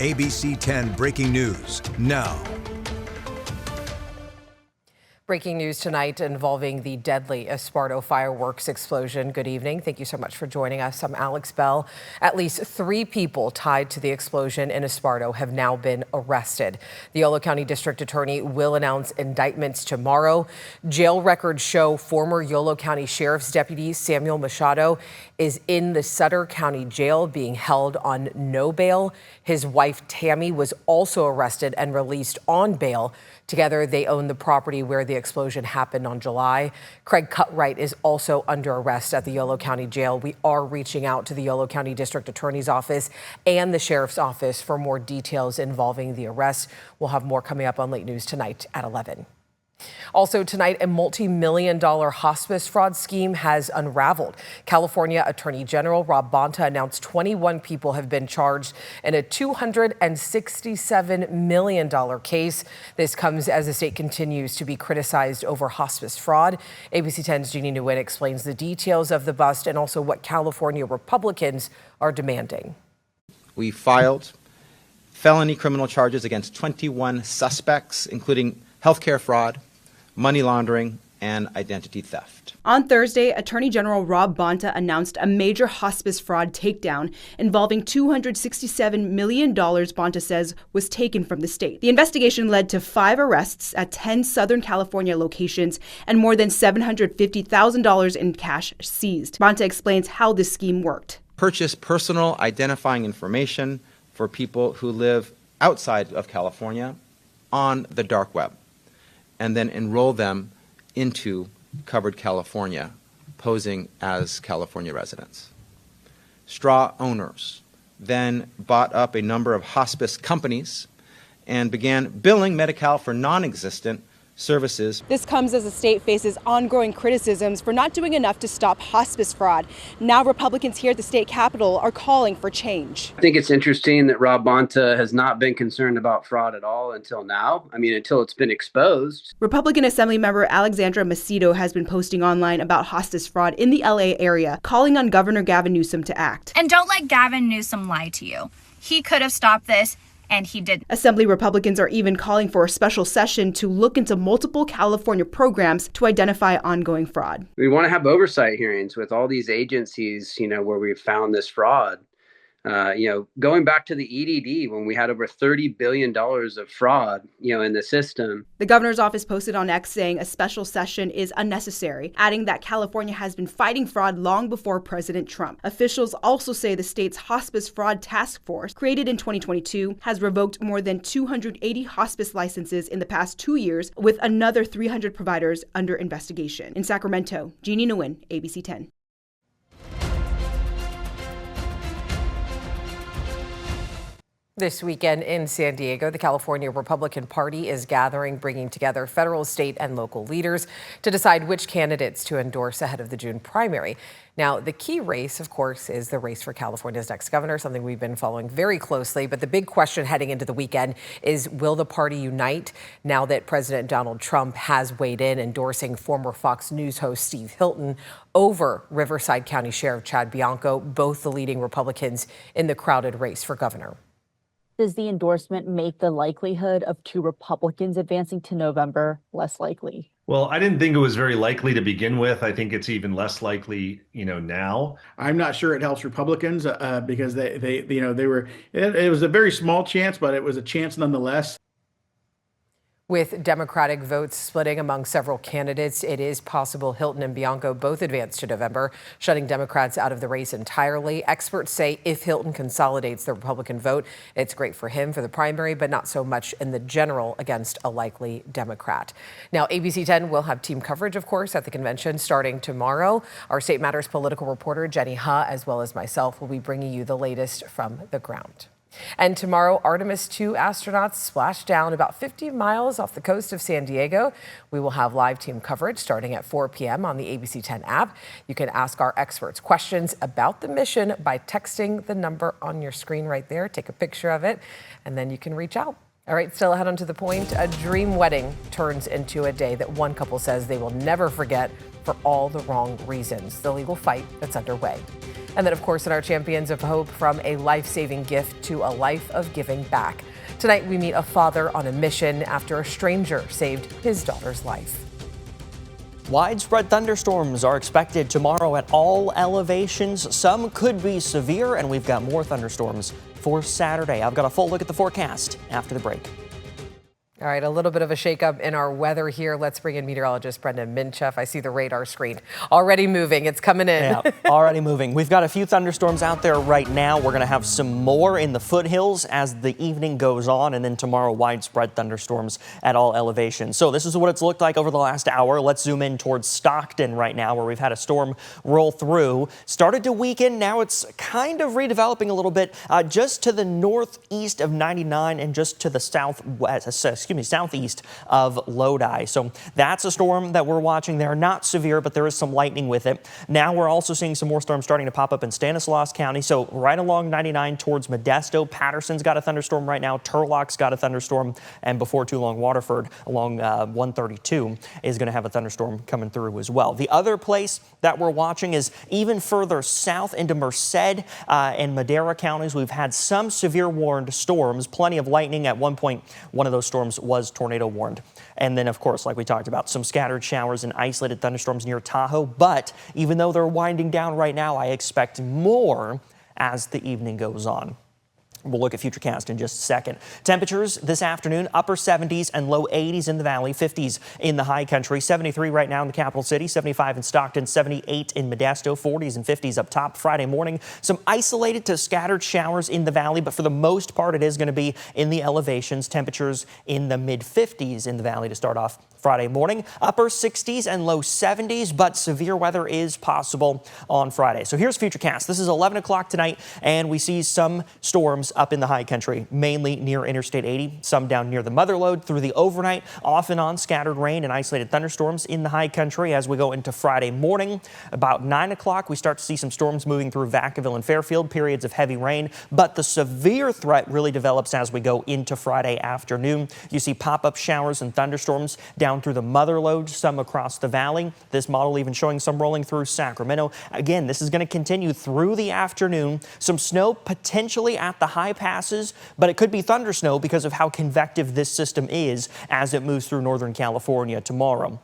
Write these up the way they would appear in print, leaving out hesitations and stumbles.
ABC 10 breaking news now. Breaking news tonight involving the deadly Esparto fireworks explosion. Good evening. Thank you so much for joining us. I'm Alex Bell. At least 3 people tied to the explosion in Esparto have now been arrested. The Yolo County District Attorney will announce indictments tomorrow. Jail records show former Yolo County Sheriff's Deputy Samuel Machado is in the Sutter County Jail being held on no bail. His wife Tammy was also arrested and released on bail. Together, they own the property where the explosion happened on July. Craig Cutright is also under arrest at the Yolo County Jail. We are reaching out to the Yolo County District Attorney's Office and the Sheriff's Office for more details involving the arrest. We'll have more coming up on Late News tonight at 11. Also tonight, a multi-million-dollar hospice fraud scheme has unraveled. California Attorney General Rob Bonta announced 21 people have been charged in a $267 million case. This comes as the state continues to be criticized over hospice fraud. ABC 10's Jeannie Nguyen explains the details of the bust and also what California Republicans are demanding. We filed felony criminal charges against 21 suspects, including healthcare fraud, money laundering, and identity theft. On Thursday, Attorney General Rob Bonta announced a major hospice fraud takedown involving $267 million Bonta says was taken from the state. The investigation led to 5 arrests at 10 Southern California locations and more than $750,000 in cash seized. Bonta explains how this scheme worked. Purchase personal identifying information for people who live outside of California on the dark web, and then enroll them into covered California, posing as California residents. Straw owners then bought up a number of hospice companies and began billing Medi-Cal for non-existent services. This comes as the state faces ongoing criticisms for not doing enough to stop hospice fraud. Now Republicans here at the state capitol are calling for change. I think it's interesting that Rob Bonta has not been concerned about fraud at all until now. Until it's been exposed. Republican Assembly member Alexandra Macedo has been posting online about hospice fraud in the LA area, calling on Governor Gavin Newsom to act. And don't let Gavin Newsom lie to you. He could have stopped this, and he didn't. Assembly Republicans are even calling for a special session to look into multiple California programs to identify ongoing fraud. We want to have oversight hearings with all these agencies, where we've found this fraud. Going back to the EDD when we had over $30 billion of fraud, in the system. The governor's office posted on X saying a special session is unnecessary, adding that California has been fighting fraud long before President Trump. Officials also say the state's hospice fraud task force, created in 2022, has revoked more than 280 hospice licenses in the past 2 years, with another 300 providers under investigation. In Sacramento, Jeannie Nguyen, ABC 10. This weekend in San Diego, the California Republican Party is gathering, bringing together federal, state, and local leaders to decide which candidates to endorse ahead of the June primary. Now, the key race, of course, is the race for California's next governor, something we've been following very closely. But the big question heading into the weekend is, will the party unite now that President Donald Trump has weighed in, endorsing former Fox News host Steve Hilton over Riverside County Sheriff Chad Bianco, both the leading Republicans in the crowded race for governor? Does the endorsement make the likelihood of 2 Republicans advancing to November less likely? Well, I didn't think it was very likely to begin with. I think it's even less likely, now. I'm not sure it helps Republicans because they were. It was a very small chance, but it was a chance nonetheless. With Democratic votes splitting among several candidates, it is possible Hilton and Bianco both advance to November, shutting Democrats out of the race entirely. Experts say if Hilton consolidates the Republican vote, it's great for him for the primary, but not so much in the general against a likely Democrat. Now, ABC 10 will have team coverage, of course, at the convention starting tomorrow. Our State Matters political reporter, Jenny Ha, as well as myself, will be bringing you the latest from the ground. And tomorrow, Artemis 2 astronauts splash down about 50 miles off the coast of San Diego. We will have live team coverage starting at 4 p.m. on the ABC 10 app. You can ask our experts questions about the mission by texting the number on your screen right there. Take a picture of it, and then you can reach out. All right, still ahead on To the Point. A dream wedding turns into a day that one couple says they will never forget for all the wrong reasons. The legal fight that's underway. And then, of course, in our Champions of Hope, from a life-saving gift to a life of giving back. Tonight, we meet a father on a mission after a stranger saved his daughter's life. Widespread thunderstorms are expected tomorrow at all elevations. Some could be severe, and we've got more thunderstorms for Saturday. I've got a full look at the forecast after the break. All right, a little bit of a shakeup in our weather here. Let's bring in meteorologist Brendan Minchef. I see the radar screen already moving. It's coming in. Yeah, already moving. We've got a few thunderstorms out there right now. We're going to have some more in the foothills as the evening goes on, and then tomorrow widespread thunderstorms at all elevations. So this is what it's looked like over the last hour. Let's zoom in towards Stockton right now, where we've had a storm roll through. Started to weaken. Now it's kind of redeveloping a little bit just to the northeast of 99 and just to the southeast of Lodi. So that's a storm that we're watching there. Not severe, but there is some lightning with it. Now we're also seeing some more storms starting to pop up in Stanislaus County. So right along 99 towards Modesto, Patterson's got a thunderstorm right now. Turlock's got a thunderstorm. And before too long, Waterford along 132 is going to have a thunderstorm coming through as well. The other place that we're watching is even further south into Merced and Madera counties. We've had some severe warned storms, plenty of lightning. At one point, one of those storms was tornado warned. And then, of course, like we talked about, some scattered showers and isolated thunderstorms near Tahoe. But even though they're winding down right now, I expect more as the evening goes on. We'll look at Futurecast in just a second. Temperatures this afternoon, upper 70s and low 80s in the valley, 50s in the high country, 73 right now in the capital city, 75 in Stockton, 78 in Modesto, 40s and 50s up top. Friday morning, some isolated to scattered showers in the valley, but for the most part, it is going to be in the elevations. Temperatures in the mid 50s in the valley to start off Friday morning, upper 60s and low 70s, but severe weather is possible on Friday. So here's Futurecast. This is 11 o'clock tonight, and we see some storms up in the high country, mainly near Interstate 80, some down near the Motherlode through the overnight, off and on scattered rain and isolated thunderstorms in the high country as we go into Friday morning. About 9 o'clock, we start to see some storms moving through Vacaville and Fairfield, periods of heavy rain, but the severe threat really develops as we go into Friday afternoon. You see pop-up showers and thunderstorms down through the Motherlode, some across the valley. This model even showing some rolling through Sacramento. Again, this is going to continue through the afternoon. Some snow potentially at the high passes, but it could be thunder snow because of how convective this system is as it moves through Northern California tomorrow.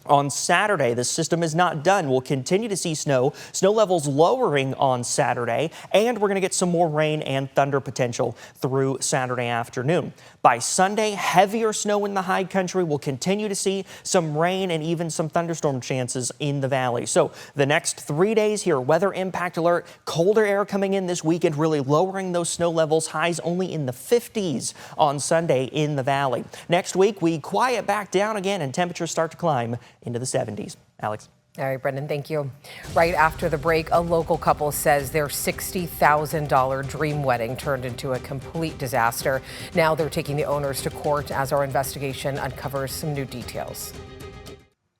On Saturday, the system is not done. We'll continue to see snow levels lowering on Saturday, and we're going to get some more rain and thunder potential through Saturday afternoon. By Sunday, heavier snow in the high country. We'll continue to see some rain and even some thunderstorm chances in the valley. So the next 3 days here, weather impact alert, colder air coming in this weekend, really lowering those snow levels, highs only in the 50s on Sunday in the valley. Next week, we quiet back down again and temperatures start to climb into the 70s. Alex. All right, Brendan, thank you. Right after the break, a local couple says their $60,000 dream wedding turned into a complete disaster. Now they're taking the owners to court as our investigation uncovers some new details.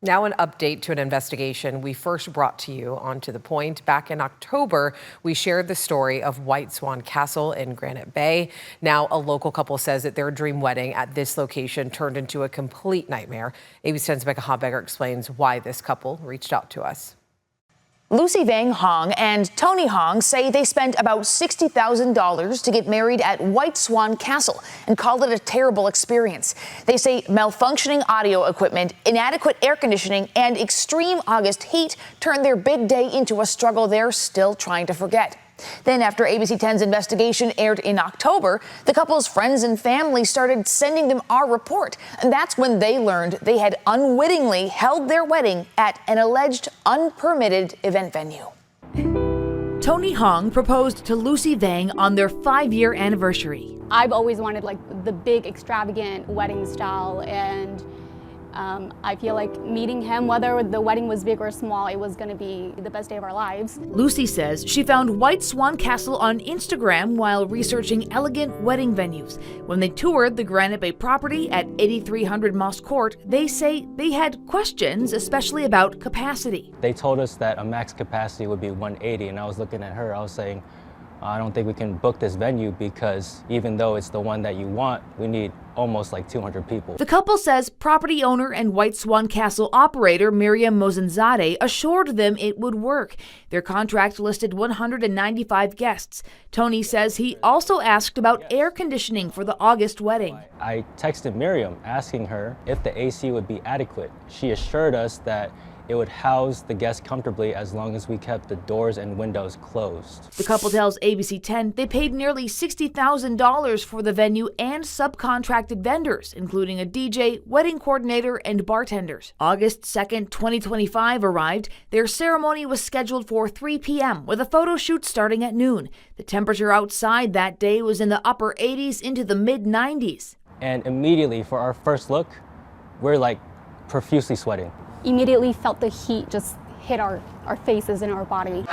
Now an update to an investigation we first brought to you on To The Point. Back in October, we shared the story of White Swan Castle in Granite Bay. Now a local couple says that their dream wedding at this location turned into a complete nightmare. ABC's 10's Becca Habegger explains why this couple reached out to us. Lucy Vang Hong and Tony Hong say they spent about $60,000 to get married at White Swan Castle and called it a terrible experience. They say malfunctioning audio equipment, inadequate air conditioning, and extreme August heat turned their big day into a struggle they're still trying to forget. Then, after ABC 10's investigation aired in October, the couple's friends and family started sending them our report. And that's when they learned they had unwittingly held their wedding at an alleged unpermitted event venue. Tony Hong proposed to Lucy Vang on their 5-year anniversary. I've always wanted the big extravagant wedding style, and I feel like meeting him, whether the wedding was big or small, it was going to be the best day of our lives. Lucy says she found White Swan Castle on Instagram while researching elegant wedding venues. When they toured the Granite Bay property at 8300 Moss Court, they say they had questions, especially about capacity. They told us that a max capacity would be 180, and I was looking at her, I was saying, I don't think we can book this venue because even though it's the one that you want, we need almost like 200 people. The couple says property owner and White Swan Castle operator Miriam Mozinzadeh assured them it would work. Their contract listed 195 guests. Tony says he also asked about air conditioning for the August wedding. I texted Miriam asking her if the AC would be adequate. She assured us that it would house the guests comfortably as long as we kept the doors and windows closed. The couple tells ABC 10 they paid nearly $60,000 for the venue and subcontracted vendors, including a DJ, wedding coordinator, and bartenders. August 2nd, 2025 arrived. Their ceremony was scheduled for 3 p.m. with a photo shoot starting at noon. The temperature outside that day was in the upper 80s into the mid-90s. And immediately for our first look, we're like profusely sweating. Immediately felt the heat just hit our faces and our body.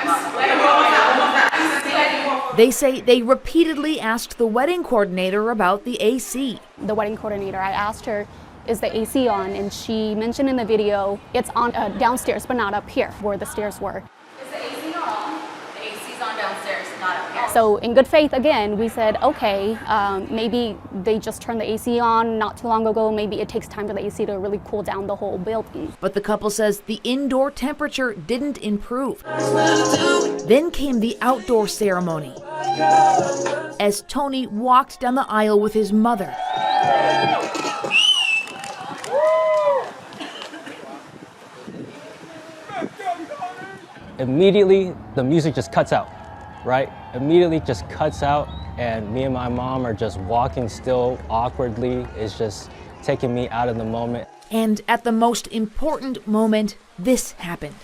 They say they repeatedly asked the wedding coordinator about the AC. The wedding coordinator, I asked her, is the AC on? And she mentioned in the video, it's on downstairs, but not up here where the stairs were. Is the AC not on? The AC's on downstairs, not up here. So in good faith, again, we said, okay, maybe they just turned the AC on not too long ago. Maybe it takes time for the AC to really cool down the whole building. But the couple says the indoor temperature didn't improve. Then came the outdoor ceremony as Tony walked down the aisle with his mother. Immediately, the music just cuts out, right? Immediately just cuts out, and me and my mom are just walking still awkwardly. It's just taking me out of the moment. And at the most important moment, this happened.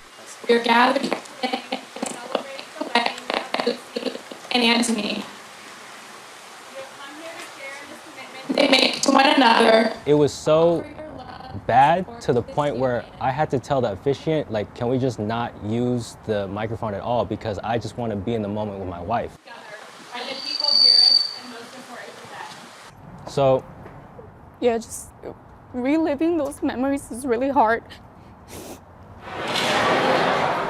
We're gathered today to celebrate the wedding of Lucy and Anthony. We have come here to share in this commitment they make to one another. It was so bad to the point where I had to tell the officiant, like, can we just not use the microphone at all, because I just want to be in the moment with my wife. Are the people dearest and most important to them? So Yeah, just reliving those memories is really hard.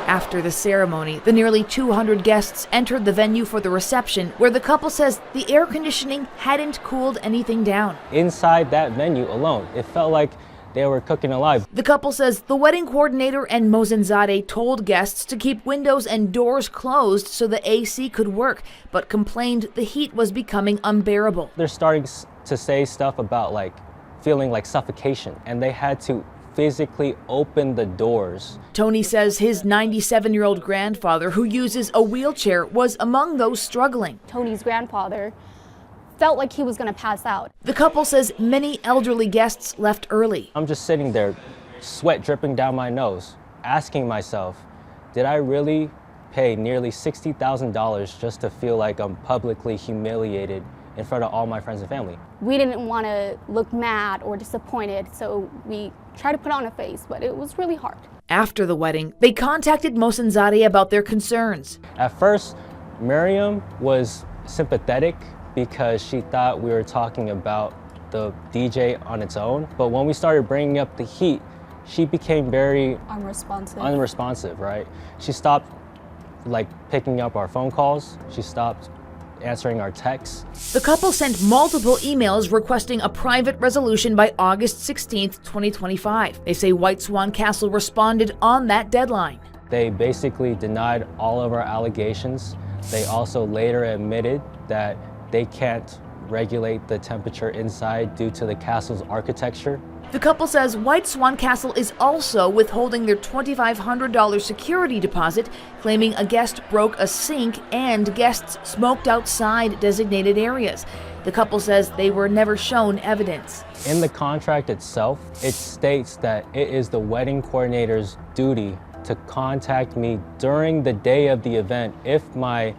After the ceremony, the nearly 200 guests entered the venue for the reception, where the couple says the air conditioning hadn't cooled anything down. inside that venue alone, it felt like they were cooking alive. The couple says the wedding coordinator and Mozinzadeh told guests to keep windows and doors closed so the AC could work, but complained the heat was becoming unbearable. They're starting to say stuff about like feeling like suffocation, and they had to physically open the doors. Tony says his 97-year-old grandfather, who uses a wheelchair, was among those struggling. Tony's grandfather felt like he was going to pass out. The couple says many elderly guests left early. I'm just sitting there, sweat dripping down my nose, asking myself, did I really pay nearly $60,000 just to feel like I'm publicly humiliated in front of all my friends and family? We didn't want to look mad or disappointed, so we tried to put on a face, but it was really hard. After the wedding, they contacted Mozinzadeh about their concerns. At first, Miriam was sympathetic because she thought we were talking about the DJ on its own. But when we started bringing up the heat, she became very unresponsive, right? She stopped like picking up our phone calls. She stopped answering our texts. The couple sent multiple emails requesting a private resolution by August 16th, 2025. They say White Swan Castle responded on that deadline. They basically denied all of our allegations. They also later admitted that they can't regulate the temperature inside due to the castle's architecture. The couple says White Swan Castle is also withholding their $2,500 security deposit, claiming a guest broke a sink and guests smoked outside designated areas. The couple says they were never shown evidence. In the contract itself, it states that it is the wedding coordinator's duty to contact me during the day of the event if my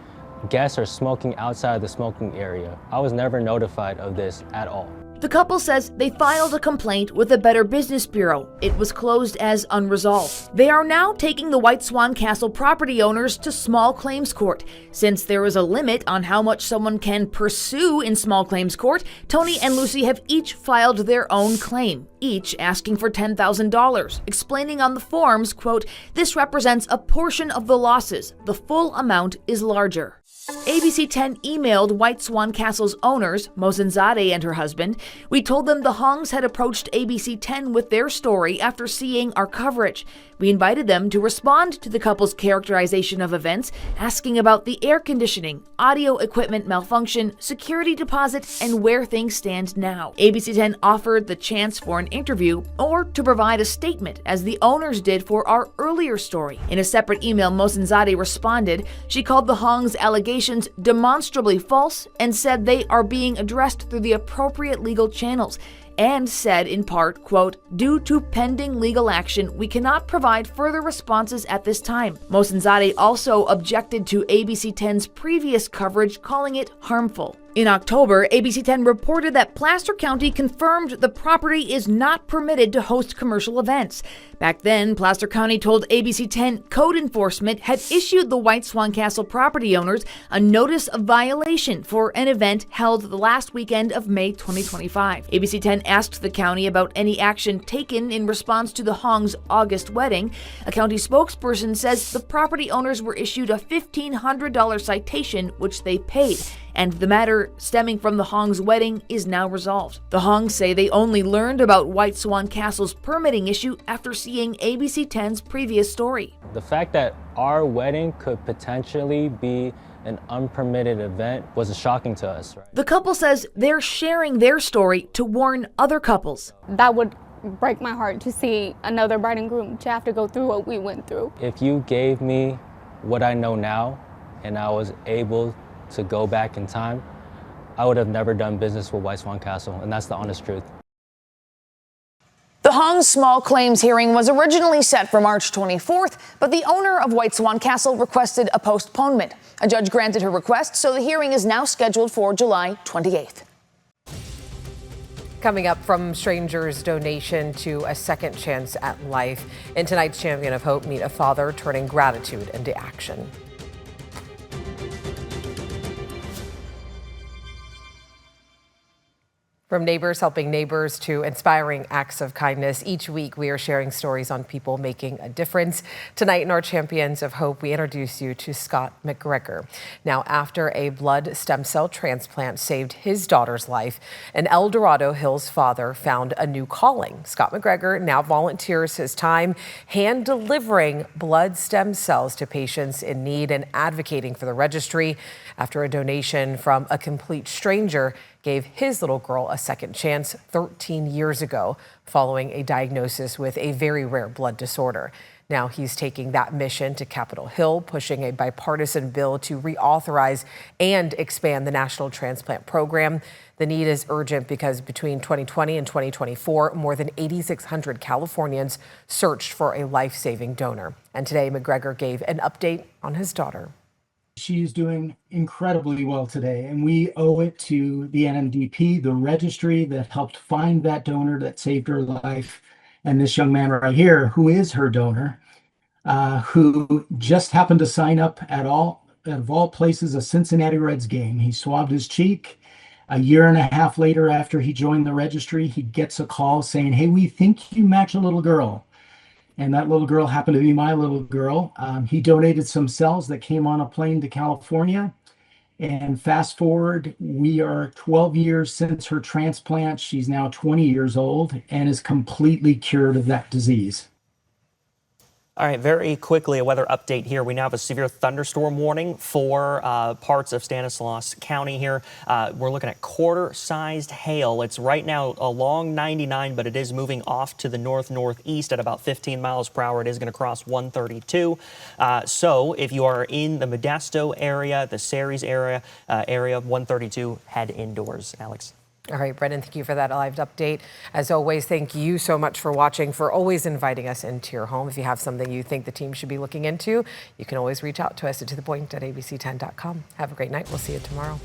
guests are smoking outside the smoking area. I was never notified of this at all. The couple says they filed a complaint with the Better Business Bureau. It was closed as unresolved. They are now taking the White Swan Castle property owners to small claims court. Since there is a limit on how much someone can pursue in small claims court, Tony and Lucy have each filed their own claim, each asking for $10,000, explaining on the forms, quote, "This represents a portion of the losses. The full amount is larger." ABC 10 emailed White Swan Castle's owners, Mozinzadeh and her husband. We told them the Hongs had approached ABC 10 with their story after seeing our coverage. We invited them to respond to the couple's characterization of events, asking about the air conditioning, audio equipment malfunction, security deposit, and where things stand now. ABC 10 offered the chance for an interview or to provide a statement, as the owners did for our earlier story. In a separate email, Mozinzadeh responded. She called the Hongs' allegations demonstrably false and said they are being addressed through the appropriate legal channels, and said in part, quote, "Due to pending legal action, we cannot provide further responses at this time." Mozinzadeh also objected to ABC 10's previous coverage, calling it harmful. In October, ABC 10 reported that Placer County confirmed the property is not permitted to host commercial events. Back then, Placer County told ABC 10 code enforcement had issued the White Swan Castle property owners a notice of violation for an event held the last weekend of May 2025. ABC 10 asked the county about any action taken in response to the Hongs' August wedding. A county spokesperson says the property owners were issued a $1,500 citation, which they paid, and the matter stemming from the Hongs' wedding is now resolved. The Hongs say they only learned about White Swan Castle's permitting issue after seeing ABC 10's previous story. The fact that our wedding could potentially be an unpermitted event was shocking to us. Right? The couple says they're sharing their story to warn other couples. That would break my heart to see another bride and groom to have to go through what we went through. If you gave me what I know now and I was able to go back in time, I would have never done business with White Swan Castle, and that's the honest truth. The Hongs' small claims hearing was originally set for March 24th, but the owner of White Swan Castle requested a postponement. A judge granted her request, so the hearing is now scheduled for July 28th. Coming up, from strangers' donation to a second chance at life. In tonight's Champion of Hope, meet a father turning gratitude into action. From neighbors helping neighbors to inspiring acts of kindness, each week we are sharing stories on people making a difference. Tonight in our Champions of Hope, we introduce you to Scott McGregor. Now, after a blood stem cell transplant saved his daughter's life, an El Dorado Hills father found a new calling. Scott McGregor now volunteers his time hand-delivering blood stem cells to patients in need and advocating for the registry after a donation from a complete stranger gave his little girl a second chance 13 years ago following a diagnosis with a very rare blood disorder. Now he's taking that mission to Capitol Hill, pushing a bipartisan bill to reauthorize and expand the National Transplant Program. The need is urgent because between 2020 and 2024, more than 8,600 Californians searched for a life-saving donor. And today, McGregor gave an update on his daughter. She's doing incredibly well today, and we owe it to the NMDP, the registry that helped find that donor that saved her life, and this young man right here, who is her donor, who just happened to sign up at of all places, a Cincinnati Reds game. He swabbed his cheek. A year and a half later, after he joined the registry, he gets a call saying, "Hey, we think you match a little girl." And that little girl happened to be my little girl. He donated some cells that came on a plane to California. And fast forward, we are 12 years since her transplant. She's now 20 years old and is completely cured of that disease. All right, very quickly, a weather update here. We now have a severe thunderstorm warning for parts of Stanislaus County here. We're looking at quarter-sized hail. It's right now along 99, but it is moving off to the north-northeast at about 15 miles per hour. It is going to cross 132. So if you are in the Modesto area, the Ceres area, area 132, head indoors. Alex. All right, Brendan, thank you for that live update. As always, thank you so much for watching, for always inviting us into your home. If you have something you think the team should be looking into, you can always reach out to us at tothepoint@abc10.com. Have a great night. We'll see you tomorrow.